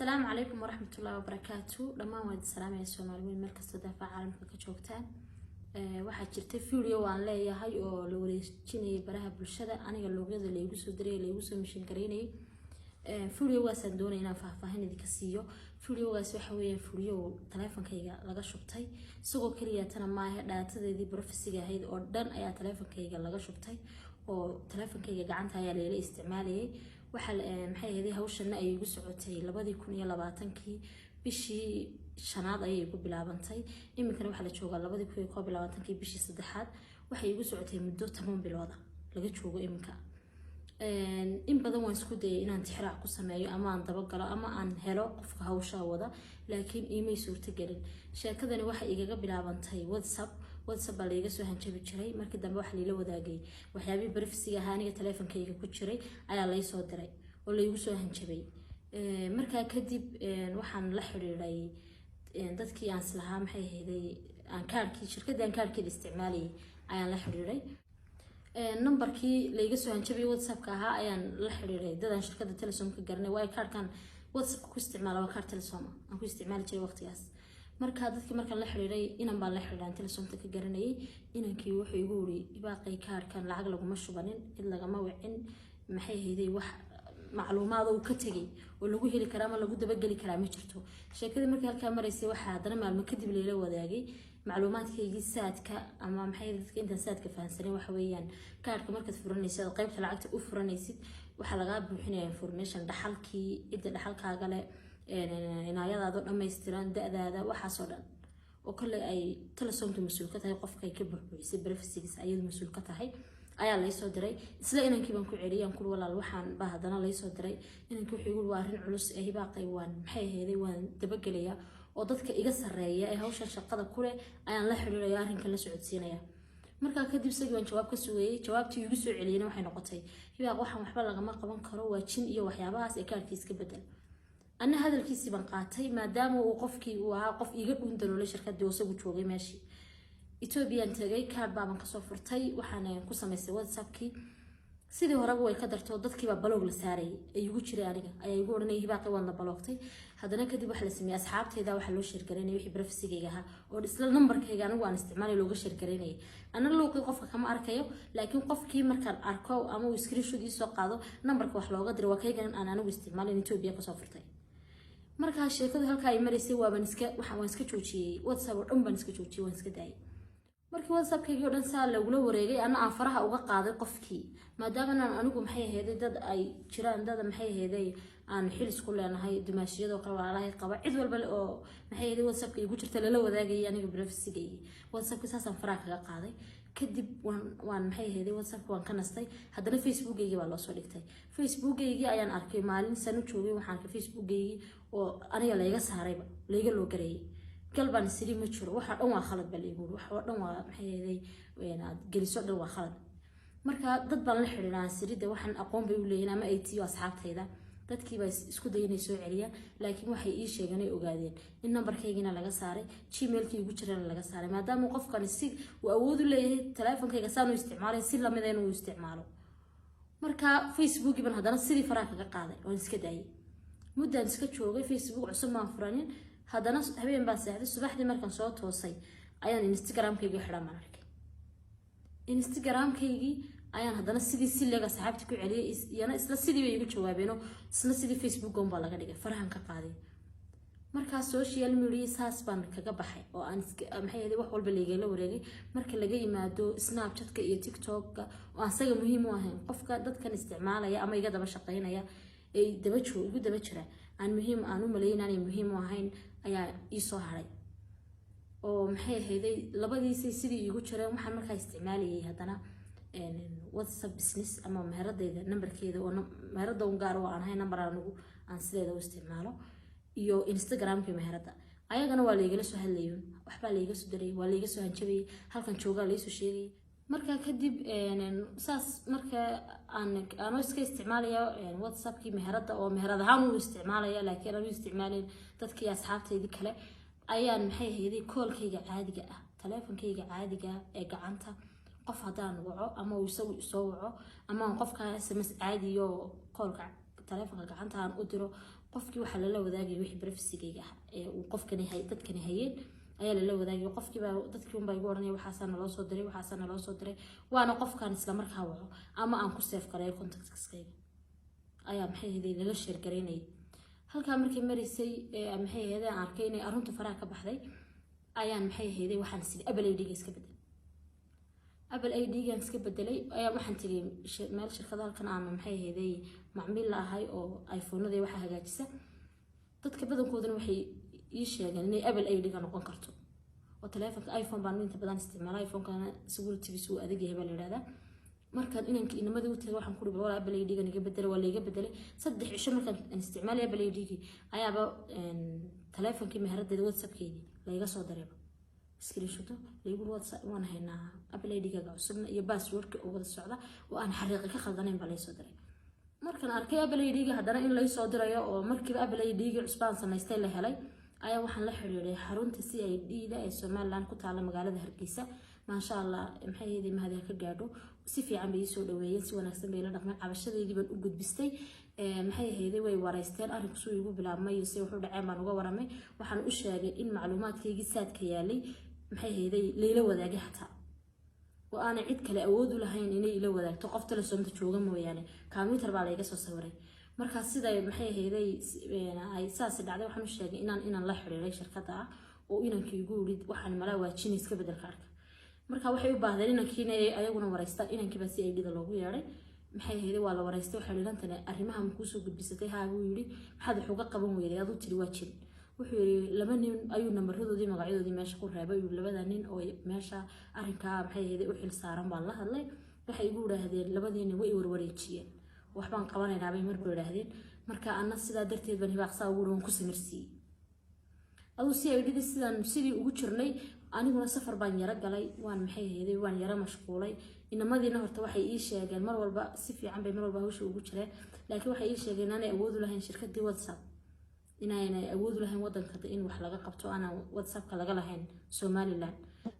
السلام عليكم ورحمة الله وبركاته. لما واد السلام يا سوماليين مركز دفاع عالم كجوجتان waxaa jirtay video aan leeyahay oo la wareejinay baraha bulshada aniga loogyada la igu soo diray la igu soo mishin gareynay videogaas aan doonay inaan faahfaahin idinka siiyo. Videogaas waxa weeye video taleefankayga laga shubtay isagoo kaliya tan ma aha dhaatadeedii professiga ahayd oo dhan ayaa taleefankayga laga shubtay oo taleefankayga gacanta ayaa la isticmaalayay. waxa maxay ahayd hawshan ay igu socotay 2020kii bishii shanaad ayay ku bilaabantay. iminkana waxa la joogaa 2021kii bishii saddexaad waxay igu socotay muddo 10 bilood laga joogo iminka. in badan waan isku dayay inaan tixraac ku sameeyo ama aan daba galo ama aan helo qofka hawsha wada laakiin iimay suurtagelin. sheekadani waxa igaga bilaabantay WhatsApp baa la iga soo hanjabi jiray markii dambe waxa la ila wadaagay waxyaabihii barafsiga ahaa aniga taleefankayga ku jiray ayaa la soo diray oo la igu soo hanjabay. markaa kadib waxaan la xiriiray dadkii aan islahaa maxay ahayd aan kaarkii shirkadda aan kaarkii isticmaalay ayaan la xiriiray. numberkii la iga soo hanjabay WhatsApp-ka ahaa ayaan la xiriiray dadaan shirkadda Telesom ka garanay way kaarkan WhatsApp ku isticmaalo waa kaar Telesom aan ku isticmaali jiray waqtigaas. marka dadkii markaan la xiriiray inaan baa la xiriiray Telesomta ka garanay inankii wuxuu igu wuri ibaaqay kaarkan lacag laguma shubanin in lagama wicin maxay ahayd wax macluumaad oo ka tagay oo lagu heli karo ama lagu daba gali karo ma jirto. sheekada markii halka maraysay waxa hadana maalmo kadib leela wadaagay macluumaadkaygii saadka ama maxay dadka inta saadka fahansanay waxa weeyaan kaarka markaad furanaysid qaybta lacagta u furanaysid waxa laga buuxinayaa information dhaxalkii inta dhaxalkaaga leh inaayadaado dhameystiran da'daada waxa soo dhan oo kale ay Telesomta mas'uul ka tahay qofka ay ka buuxisay privacy-giisa ayadu mas'uul ka tahay ayaa la soo diray. isla inankii baan ku celiyay ku walaal waxaan baa hadana la soo diray inankii wuxuu igu waarin culus ee hibaaqay waan maxay ahayd waan dabagelaya oo dadka iga sareeya ee hawsha shaqada ku leh ayaan la xiriiray arrinka la socodsiinaya. markaa kadib sidii waan jawaab ka sugayay jawaabtii igu soo celiyayna waxay noqotay hibaaq waxaan waxba lagama qaban karo waa jin iyo waxyaabahaas ee kaarkiis ka bedel. أنا هذا الكيس بنقاطي ما دام وقفكي وقف يقدر دلولة شركة دوسة وجوجي ماشي. إثيوبيا أنت جاي كارد بعمل كسافرتي وحنا قصة مسوي واتسابكي سيدي هرجوا يقدر توضد كي ببلوغ لساري يقول شري عليها يقول إنه يبقى وانا بلوغتي هذا أنا كدي بحال اسمي أصحاب تيدا وحلو شركريني ويحب رفسي جيها ورسل النمبر كي جانو وان استعمالي لوجو شركريني أنا لو قف كم أركيو لكن قف كي مركان أركو أما ويسكري شو دي سوق هذا نمبر كوحلو قدر وكي جان أنا واستعمالي إثيوبيا كسافرتي. marka sheekadu halka ay mareysay waan iska joojiyay WhatsApp oo dhan baan iska joojiyay waan iska daayay. markii WhatsApp-kayga oo dhan saa lagula wareegay ana aan faraha uga qaaday qofkii maadaama aan anigu maxay ahayd dad ay jiraan dad maxay ahayd aan xil isku leenahay dumaashiyada oo kala walaalahay qaba cid walba oo maxay ahayd WhatsApp-ka igu jirta la wadaagay aniga privacy-gayga WhatsApp-ka saasaan faraha kaga qaaday. kadib waan maxay ahayd WhatsApp waan ka nastay hadana Facebook-gayga baa loo soo dhigtay. Facebook-gayga ayaan arkay maalin sano joogay waxaan ka Facebook-gayga oo aniga la iga saarayba la iga loo gareeyay galbaan sidii ma jiro waxa dhan waa khalad bal igu waxa dhan waa maxay ahayd weenaad geliso dhan waa khalad. marka dad baan la xiriiraan sirida waxaan aqoon bay u leeyahay ama ay tiyo asxaabtayda dadkii baa isku daynay soo celiya laakiin waxay ii sheegeen ay ogaadeen in numberkaygina laga saaray Gmail-kii ugu jirana laga saaray maadaama qofkan si uu awood u leeyahay taleefankayga saan u isticmaalay si lamid ah inuu isticmaalo. marka Facebook-gii baan hadana sidii faraha kaga qaaday oo iska daayay. muddaan iska joogay Facebook cusub ma furanin hadana habeen baan seexday subaxdii markaan soo toosay ayaan Instagram-kayga xidhan markay Instagram-kaygii ayaan hadana sidii si leega saxaabti ku celiyay iyana isla sidii bay igu jawaabeeno isla sidii Facebook-on baa laga dhigay farahan ka qaaday. marka social media saas baan kaga baxay oo aan maxay ahayd wax walba leeyahay la wareegay marka laga yimaado Snapchat-ka iyo TikTok-ka oo asaga muhiim u ahayn qofka dadkan isticmaalaya ama iga daba shaqeynaya ay daba jira aan muhiim aan u maleynaan muhiim u ahayn ayaa ii soo haray oo maxay ahayd labadiisii sidii igu jireen waxaan markaa isticmaalayay hadana WhatsApp business ama meheradayda numberkeeda oo meherada u gaar ah aan number aan sideeda u isticmaalo iyo Instagram-ka meherada ayagana waa la igala soo hadlayo waxba la iga soo diray waa la iga soo hanjabay halkan jooga la soo sheegay. marka kadib saas marka aan iska isticmaalayo WhatsApp-kii meherada oo meherada ahaan u isticmaalaya laakiin aan u isticmaalin dadkii asxaabtaydi kale ayaan maxay ahayd call-kayga caadiga ah taleefankayga caadiga ee gacanta qof hadaan waco ama uu soo waco ama qofka SMS caadi iyo call-ka taleefanka gacanta aan u diro qofkii waxa la wadaagay wixii privacy-gayga ee uu qofkani dadkani hayeen ayaa la wadaagay qofkii baa dadkii un baa igu oranay waxaasana loo soo diray waana qofkan isla markaa waco ama aan ku save gareeyo contacts-kayga ayaa maxay ahayd la share gareynay halka markii marisay maxay ahayd aan arkay inay arunta faraha ka baxday ayaan maxay ahayd waxaan sidii Apple ID-ga iska bedelay Apple ID-ga iska bedelay ayaa waxaan tagay meel shirkada halkan aan maxay ahayd macmiil la ahay oo iPhone-nada waxa hagaajisa dadka badankoodana waxay ii sheegeen inay Apple ID-ga noqon karto oo telefoonka iPhone baan inta badan isticmaalay iPhone-kana security-giisu adag yahay baa la yiraahdaa markaan inanka inamada u tagay waxaan ku dhibay wala Apple ID-ga niga bedelay waa leega bedelay 3 cisho markaan isticmaalay Apple ID-gi ayaaba telefoonki meheradda WhatsApp-keedii layga soo diray screenshot leegu WhatsApp waan haynaa Apple ID-ga cusubna iyo password-ka oo wada socda oo aan xariiqi ka khaldanayn baa lay soo diray markaan arkay Apple ID-ga haddana in lay soo dirayo oo markii Apple ID-ga cusbaan samaystay la helay ayaa waxaan la xiriiray xarunta CID-da ee Soomaaliland ku taala magaalada Hargeysa ma sha Allah maxay yeedii mahad ka gaadho si fiican bay soo dhaweeyeen si wanaagsan bay la dhaqmeen cabashadeedii baan u gudbistay maxay ahayd way wareysteen arinku soo igu bilaabmay si wuxuu dhacay baan uga waramay waxaan u sheegay in macluumaadkayga saadka yaalay maxay ahayd leeyla wadaagay hataa oo aan cid kale awood u lahayn inay ila wadaagto qof telefoonka jooga mooyaane computer baa la iga soo sawiray marka sida maxay ahayd ay saas dhacday waxaan u sheegay inaan la xiriiray shirkadda oo inankii igu yiri waxaan mala waajin iska bedel kaarka marka waxay u baahdeen inankii ayaguna wareystaan inankii baa si ay dhida loogu yeeray maxay ahayd waa la wareystay waxa leelantana arrimaha ma ku soo gudbisatay haa uu yiri maxaad wax uga qaban weeyay aduu tiri waa jin wuxuu yiri laba nin ayuu nambarradoodii magacyadoodii meesha ku reebay labada nin oo meesha arrinka maxay ahayd u xil saaran baa la hadlay waxay igu yiraahdeen labadii nin way warwareejiyeen waxbaan qabanaynaa bay markuu yiraahdeen marka anna sidaa darteed baan hibaaqsaa ugu roon ku samirsiiyay aduu si ay dhidi sidii ugu jirnay aniguna safar baan yara galay waan maxay ahayd waan yara mashquulay inamadiina horta waxay ii sheegeen mar walba si fiican bay mar walba hawsha ugu jireen laakiin waxay ii sheegeen inaan awood u lahayn shirkadii WhatsApp inay awood u lahayn wadanka in wax laga qabto aan WhatsApp-ka laga lahayn Soomaaliland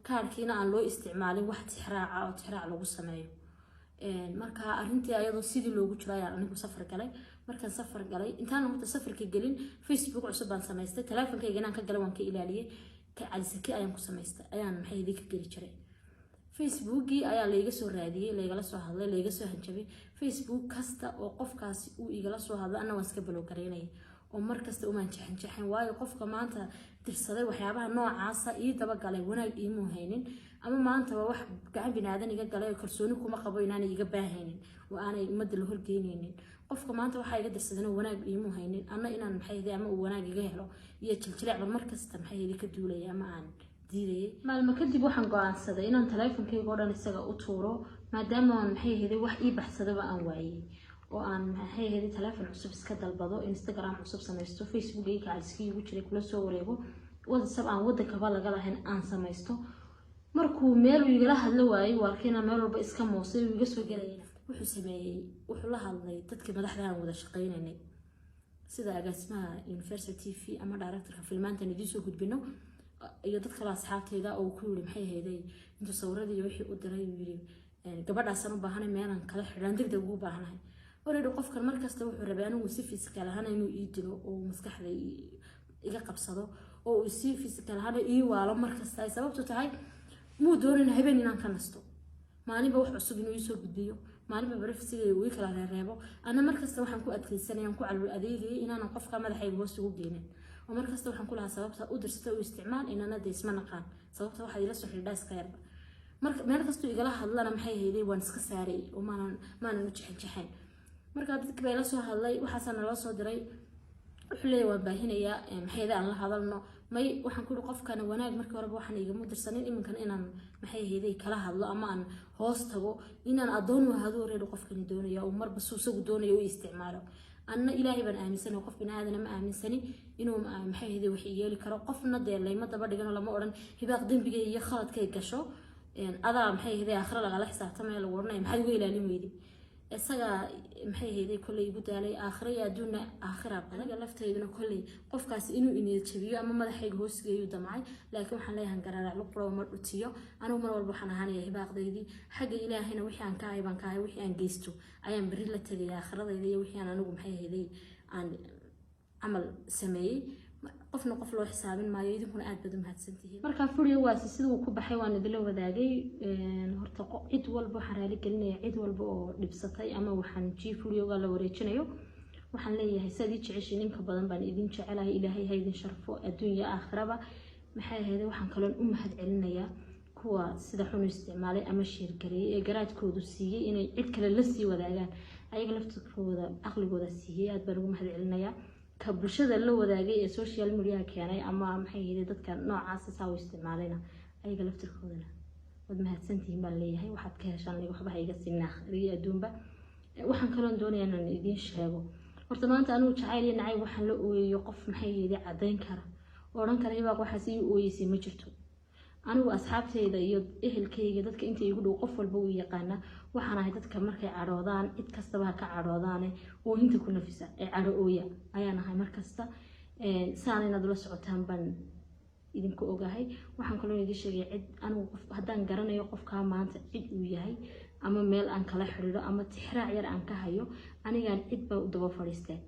kaarkiina aan loo isticmaalin wax tixraac lagu sameeyo marka arrintii ayadoo sidii loogu jiray anigu safar galay markaan safar galay intaan horta safarka galin Facebook cusub baan samaystay telefonkayga inaan ka galay waan ka ilaaliyay ka calisaki ayaan ku samaystay ayaan maxay idin ka geli jiray Facebook-gi ayaa la iga soo raadiyay la igala soo hadlay la iga soo hanjabay Facebook kasta oo qofkaasi uu igala soo hadlo ana waan iska block gareynay oo markasta uma jaxan waayo qofka maanta tirsaday waxyaabaha noocaas ii daba galay wanaag ii muuhaynin ama maanta wax gacan binaadan iga galay kalsooni kuma qabo inaan iga baahaynin oo aanay umada la horgeynaynin qofka maanta waxa iga dirsadana wanaag ii muuhaynin ana inaan maxay ahayd ama uu wanaag iga helo iyo jiljileec markasta maxay ahayd ka duulay ama aan diiday maalmo kadib waxaan go'aansaday inaan telefonkayga oo dhan isaga u tuuro maadaama aan maxay ahayd wax ii baxsadaba aan waayay oo aan maxay ahayd telefoon cusub iska dalbado Instagram cusub samaysto Facebook-ayga caliskii ugu jiray kula soo wareego WhatsApp aan wadankaba laga lahayn aan samaysto markuu meel uu igala hadlo waayay walkiina meel walba iska moosay uu iga soo galay wuxuu sameeyay wuxuu la hadlay dadka madaxda aan wada shaqeynay sida agaasimaha Universal TV ama director-ka filmaanta nidii soo gudbino iyo dadka la asxaabteeda oo ku yiri maxay ahayd inta sawirradii wixii u diray uu yiri gabadhaasana u baahanay meelan kala xiraan degdeg ugu baahanahay وريدو قفك المركز تو حربانو وسيفي سكالهانا إنه يدلو ومسكح ذي إيجا قبصدو أو وسيفي سكالهانا إيه وعلى مركز تاي سبب تتعي مو دون إنه هبين إنان كنستو ماني بروح عصب إنه يسوق بديو ماني بعرف سي ويكل على الرابو أنا مركز تو حنكو أدخل سنة ينكو على الأديجي إن أنا قفك ما ذحي بوسو جينين ومركز تو حنكو لها سبب أدرس تو استعمال إن أنا ديس ما نقان سبب تو واحد يلسو حداس كيرب مركز تو إيجا لها الله محي هيدي وانسك ساري وما أنا نوجح جحين marka dadka bay la soo hadlay waxaasana la soo diray wuxuu leeyahay waan baahinaya maxayda aan la hadalno may waxaan ku qofkan wanaag markii hore waxaan iga mudirsanin iminkan inaan maxay heeday kala hadlo ama aan hoos tago inaan adoon wahado reedo qofkan doonayo oo marba suusagu doonayo uu isticmaalo anna ilaahay baan aaminsan qof binaadana ma aaminsani inuu maxay heeday wax yeeli karo qofna deelay ma daba dhigano lama oran hibaaq dambiga iyo khaladkay gasho adaa maxay heeday aakhira laga xisaabtamay la warnay maxay uga ilaalin weeyday isaga maxay heeday kulay igu daalay aakhira adduuna aakhira anaga lafteeduna kulay qofkaas inuu inay jabiyo ama madaxayga hoosgeeyo damcay laakiin waxaan leeyahay garaac lu qoro mar dhutiyo anigu mar walba waxaan ahaanay hibaaqdeedii xagga ilaahayna wixii aan ka ayban ka wixii aan geysto ayaan bari la tagay aakhiradeeda iyo wixii aan anigu maxay heeday camal sameeyay qofna qof loo xisaabin maayo idinkuna aad baad u mahadsantihiin marka video waasi sidoo ku baxay waan idin la wadaagay horta cid walba waxaan raali gelinaya cid walba oo dhibsatay ama waxaan videoga la wareejinayo waxaan leeyahay sidii jeceshiin inka badan baan idin jecelahay ilaahay ha idin sharfo adduunyo aakhiraba maxay ahayd waxaan kaloon u mahad celinayaa kuwa sida xun isticmaalay ama sheergareeyay ee garaadkoodu siiyay inay cid kale la sii wadaagaan ayaga laftirkooda aqligooda siiyay aad baan ugu mahad celinayaa ka bulshada la wadaagay ee social media keenay ama maxay ahayd dadka noocaas ah oo isticmaalayna ayaga laftirkoodana wad mahadsantihiin baan leeyahay waxaad ka heshaan waxba hayga sinaa riyo adduunba waxaan kaloon doonayaa inaan idin sheego horta maanta anuu jacayl iyo nacayb waxaan la ooyay qof maxay ahayd cadeyn kara oran kara ibaa waxaas ii ooyisay ma jirto anigu asxaabteyda iyo ehelkayga dadka inta igu dhow qof walba uu yaqaana waxaan ahay dadka markay cadhoodaan cid kastaba ka cadhoodaane oo inta ku nafisa ee cadho ooya ayaan ahay markasta saan inaad la socotaan baan idinku ogahay waxaan kaloo idin sheegay cid anigu qof haddaan garanayo qofka maanta cid uu yahay ama meel aan kala xiriiro ama tixraac yar aan ka hayo anigaan cid baa u daba fadhiistay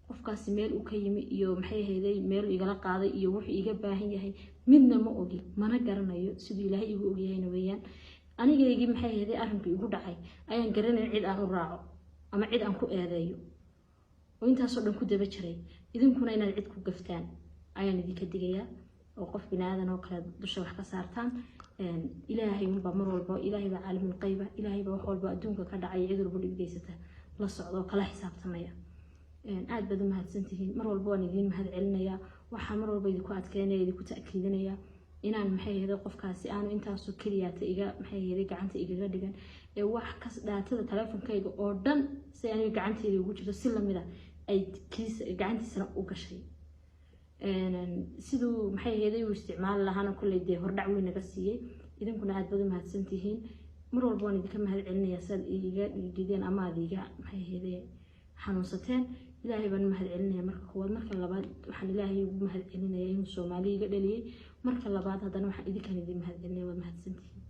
qofkaasi meel uu ka yimi iyo maxay ahayd meel igala qaaday iyo wuxuu iga baahan yahay midna ma ogi mana garanayo sidoo ilaahay igu ogyahay weeyaan anigeygii maxay ahayd arinku igu dhacay ayaan garanayn cid aan u raaco ama cid aan ku eedeeyo oo intaas oo dhan ku daba jiray idinkuna inaad cid ku gaftaan ayaan idinka digayaa oo qof binaadan oo kale dusha wax ka saartaan ilaahay unba mar walba ilaahay baa caalimul qayba ilaahay baa wax walba adduunka ka dhacay cid walba dhibgeysata la socdo kala xisaabtamaya aad baad u mahadsantihiin mar walba waan idin mahad celinayaa waxa mar walba idinku adkeynaya idinku ta'kiidinaya inaan maxay ahayd qofkaasi aanu intaas oo kaliya iga maxay ahayd gacanta igaga dhigan ee wax ka dhaatada taleefankayga oo dhan si aniga gacanteeda ugu jirto si lamida ay gacantiisana u gashay sidoo maxay ahayd uu isticmaal lahaana kulay de hordhac weyn naga siiyay idinkuna aad baad u mahadsantihiin mar walba waan idinka mahad celinayaa sad iga dhigeen ama adiga maxay ahayd xanuunsateen ilaahay baan mahad celinaya marka koowaad marka labaad waxaan ilaahay ugu mahad celinayaa inuu Soomaaliga dhaliyay marka labaad haddana waxaan idinkan idin mahad celinaya waa mahadsantihiin